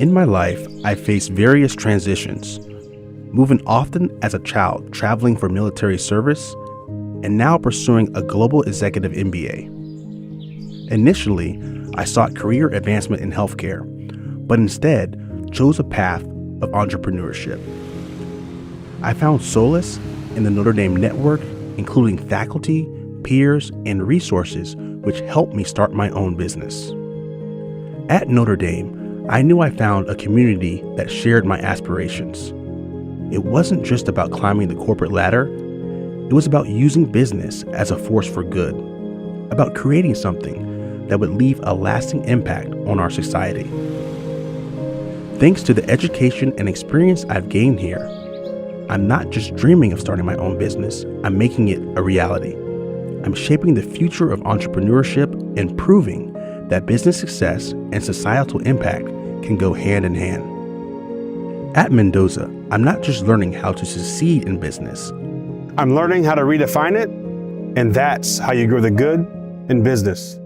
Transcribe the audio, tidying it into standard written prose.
In my life, I faced various transitions, moving often as a child, traveling for military service, and now pursuing a Global Executive MBA. Initially, I sought career advancement in healthcare, but instead chose a path of entrepreneurship. I found solace in the Notre Dame network, including faculty, peers, and resources which helped me start my own business. At Notre Dame, I knew I found a community that shared my aspirations. It wasn't just about climbing the corporate ladder, it was about using business as a force for good, about creating something that would leave a lasting impact on our society. Thanks to the education and experience I've gained here, I'm not just dreaming of starting my own business, I'm making it a reality. I'm shaping the future of entrepreneurship and proving that business success and societal impact can go hand in hand. At Mendoza, I'm not just learning how to succeed in business. I'm learning how to redefine it, and that's how you grow the good in business.